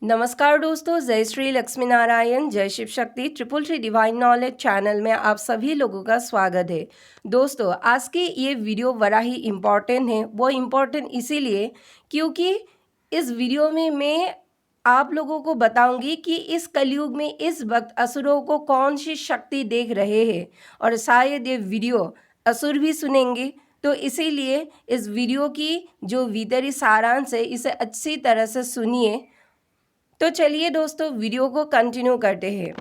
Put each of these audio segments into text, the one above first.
नमस्कार दोस्तों, जय श्री लक्ष्मी नारायण, जय Shiv Shakti, 333 divine knowledge channel में आप सभी लोगों का स्वागत है। दोस्तों, आज की ये वीडियो बड़ा ही इम्पॉर्टेंट है। वो इम्पॉर्टेंट इसीलिए क्योंकि इस वीडियो में मैं आप लोगों को बताऊंगी कि इस कलयुग में इस वक्त असुरों को कौन सी शक्ति देख रहे हैं, और शायद ये वीडियो असुर भी सुनेंगे। तो इसीलिए इस वीडियो की जो भीतरी सारांश है, इसे अच्छी तरह से सुनिए। तो चलिए दोस्तों, वीडियो को कंटिन्यू करते हैं।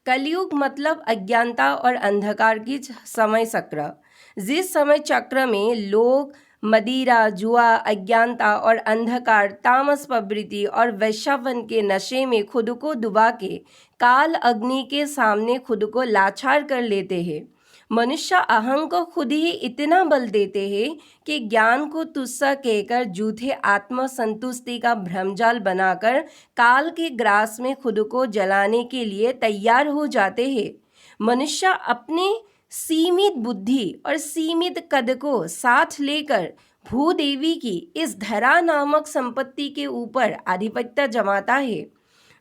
कलयुग मतलब अज्ञानता और अंधकार की समय चक्र। जिस समय चक्र में लोग मदिरा, जुआ, अज्ञानता और अंधकार, तामस प्रवृत्ति और वैश्यापन के नशे में खुद को डुबा के काल अग्नि के सामने खुद को लाचार कर लेते हैं, मनुष्य अहं को खुद ही इतना बल देते हैं कि ज्ञान को तुच्छ कहकर झूठे आत्म संतुष्टि का भ्रमजाल बनाकर काल के ग्रास में खुद को जलाने के लिए तैयार हो जाते हैं। मनुष्य अपने सीमित बुद्धि और सीमित कद को साथ लेकर भूदेवी की इस धरा नामक संपत्ति के ऊपर आधिपत्य जमाता है।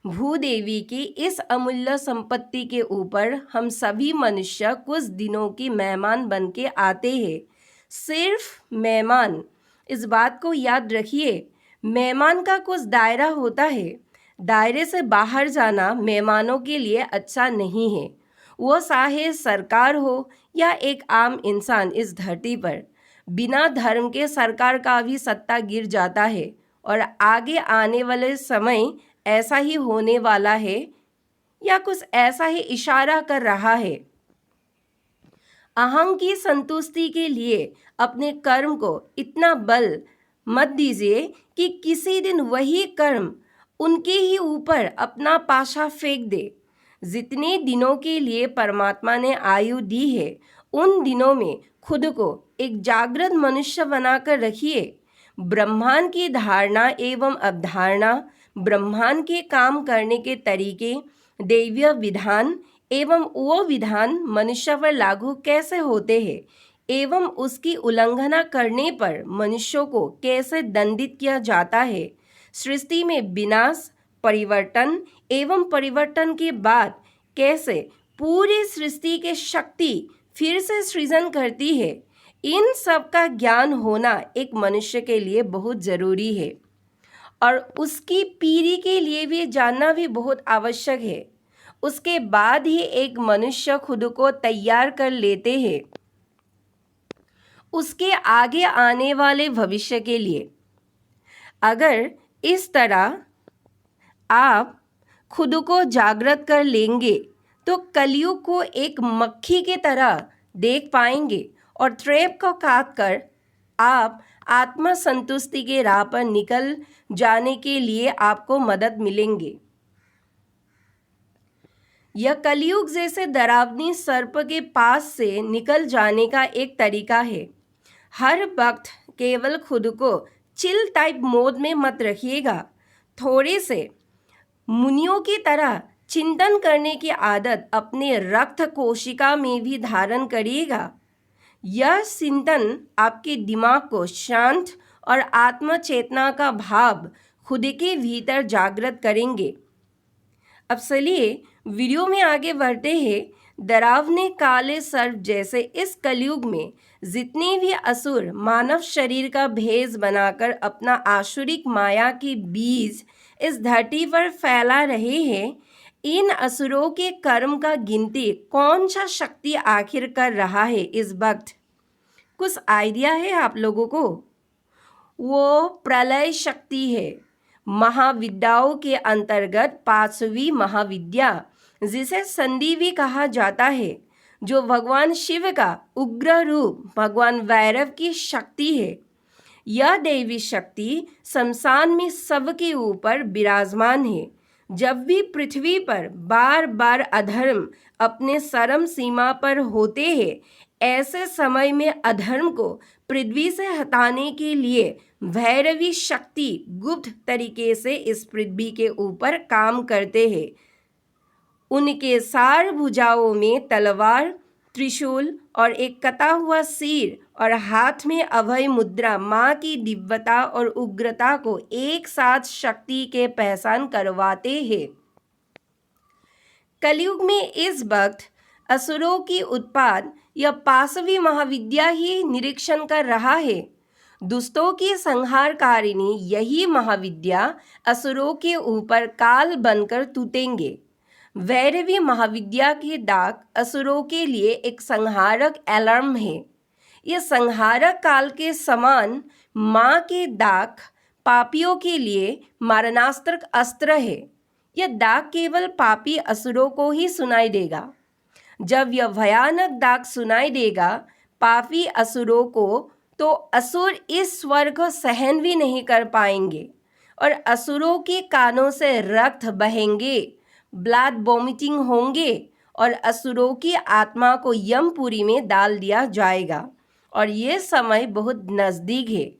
भूदेवी की इस अमूल्य संपत्ति के ऊपर हम सभी मनुष्य कुछ दिनों की मेहमान बन के आते हैं। सिर्फ मेहमान, इस बात को याद रखिए। मेहमान का कुछ दायरा होता है। दायरे से बाहर जाना मेहमानों के लिए अच्छा नहीं है। वो चाहे सरकार हो या एक आम इंसान इस धरती पर, बिना धर्म के सरकार का भी सत्ता गिर जाता है, और आगे आने वाले समय ऐसा ही होने वाला है या कुछ ऐसा ही इशारा कर रहा है। अहं की संतुष्टि के लिए अपने कर्म को इतना बल मत दीजिए कि किसी दिन वही कर्म उनके ही ऊपर अपना पाशा फेंक दे। जितने दिनों के लिए परमात्मा ने आयु दी है, उन दिनों में खुद को एक जागृत मनुष्य बनाकर रखिए। ब्रह्मांड की धारणा एवं अवधारणा, ब्रह्मांड के काम करने के तरीके, दैवीय विधान एवं वो विधान मनुष्य पर लागू कैसे होते हैं एवं उसकी उल्लंघना करने पर मनुष्यों को कैसे दंडित किया जाता है, सृष्टि में विनाश, परिवर्तन एवं परिवर्तन के बाद कैसे पूरी सृष्टि की शक्ति फिर से सृजन करती है, इन सब का ज्ञान होना एक मनुष्य के लिए बहुत जरूरी है, और उसकी पीढ़ी के लिए भी जानना भी बहुत आवश्यक है। उसके बाद ही एक मनुष्य खुद को तैयार कर लेते हैं उसके आगे आने वाले भविष्य के लिए। अगर इस तरह आप खुद को जागृत कर लेंगे तो कलयुग को एक मक्खी की तरह देख पाएंगे, और ट्रैप को काट कर आप आत्मा संतुष्टि के राह पर निकल जाने के लिए आपको मदद मिलेंगे। यह कलयुग जैसे डरावनी सर्प के पास से निकल जाने का एक तरीका है। हर वक्त केवल खुद को चिल टाइप मोड में मत रखिएगा। थोड़े से मुनियों की तरह चिंतन करने की आदत अपने रक्त कोशिका में भी धारण करिएगा। यह चिंतन आपके दिमाग को शांत और आत्म चेतना का भाव खुद के भीतर जागृत करेंगे। अब चलिए वीडियो में आगे बढ़ते हैं। डरावने काले सर्प जैसे इस कलयुग में जितने भी असुर मानव शरीर का भेष बनाकर अपना आसुरिक माया की बीज इस धरती पर फैला रहे हैं, इन असुरों के कर्म का गिनती कौन सा शक्ति आखिर कर रहा है इस वक्त? कुछ आइडिया है आप लोगों को? वो प्रलय शक्ति है। महाविद्याओं के अंतर्गत 5वीं महाविद्या, जिसे संधि भी कहा जाता है, जो भगवान शिव का उग्र रूप भगवान भैरव की शक्ति है। यह देवी शक्ति शमशान में सबके ऊपर विराजमान है। जब भी पृथ्वी पर बार बार अधर्म अपने चरम सीमा पर होते हैं, ऐसे समय में अधर्म को पृथ्वी से हटाने के लिए भैरवी शक्ति गुप्त तरीके से इस पृथ्वी के ऊपर काम करते हैं। उनके 4 भुजाओं में तलवार, त्रिशूल और एक कटा हुआ सिर और हाथ में अभय मुद्रा माँ की दिव्यता और उग्रता को एक साथ शक्ति के पहचान करवाते हैं। कलयुग में इस वक्त असुरों की उत्पाद यह पाशवी महाविद्या ही निरीक्षण कर रहा है। दुष्टों की संहारकारिणी यही महाविद्या असुरों के ऊपर काल बनकर टूटेंगे। वैरवी महाविद्या के दाग असुरों के लिए एक संहारक अलार्म है। यह संहारक काल के समान माँ के दाग पापियों के लिए मारणास्त्र अस्त्र है। यह दाग केवल पापी असुरों को ही सुनाई देगा। जब यह भयानक दाग सुनाई देगा पापी असुरों को, तो असुर इस स्वर को सहन भी नहीं कर पाएंगे और असुरों के कानों से रक्त बहेंगे, ब्लड वॉमिटिंग होंगे और असुरों की आत्मा को यमपुरी में डाल दिया जाएगा और ये समय बहुत नज़दीक है।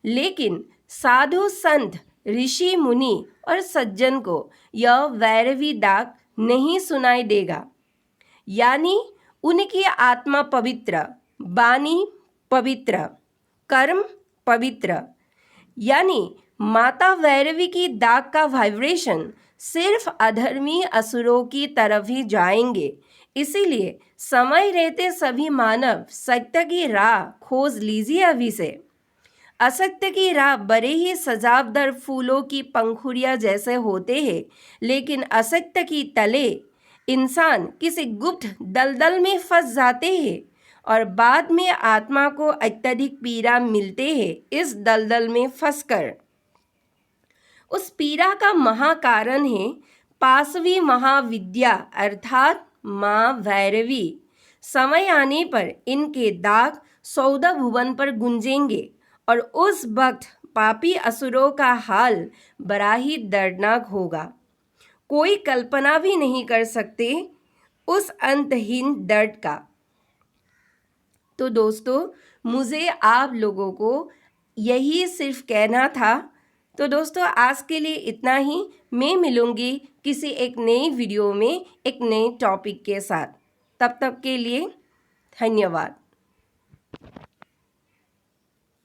लेकिन साधु संत ऋषि मुनि और सज्जन को यह वैरवी दाग नहीं सुनाई देगा, यानी उनकी आत्मा पवित्र, वाणी पवित्र, कर्म पवित्र, यानी माता वैरवी की दाग का वाइब्रेशन सिर्फ अधर्मी असुरों की तरफ ही जाएंगे। इसीलिए समय रहते सभी मानव सत्य की राह खोज लीजिए अभी से। असत्य की राह बड़े ही सजावदार फूलों की पंखुड़ियां जैसे होते हैं, लेकिन असत्य की तले इंसान किसी गुप्त दलदल में फंस जाते हैं और बाद में आत्मा को अत्यधिक पीड़ा मिलते हैं। इस दलदल में फंसकर उस पीड़ा का महाकारण है पाशवी महाविद्या अर्थात माँ भैरवी। समय आने पर इनके दाग 14 भुवन पर गुंजेंगे और उस वक्त पापी असुरों का हाल बड़ा ही दर्दनाक होगा। कोई कल्पना भी नहीं कर सकते उस अंतहीन दर्द का। तो दोस्तों, मुझे आप लोगों को यही सिर्फ कहना था। तो दोस्तों, आज के लिए इतना ही। मैं मिलूंगी किसी एक नई वीडियो में एक नए टॉपिक के साथ। तब तक के लिए धन्यवाद।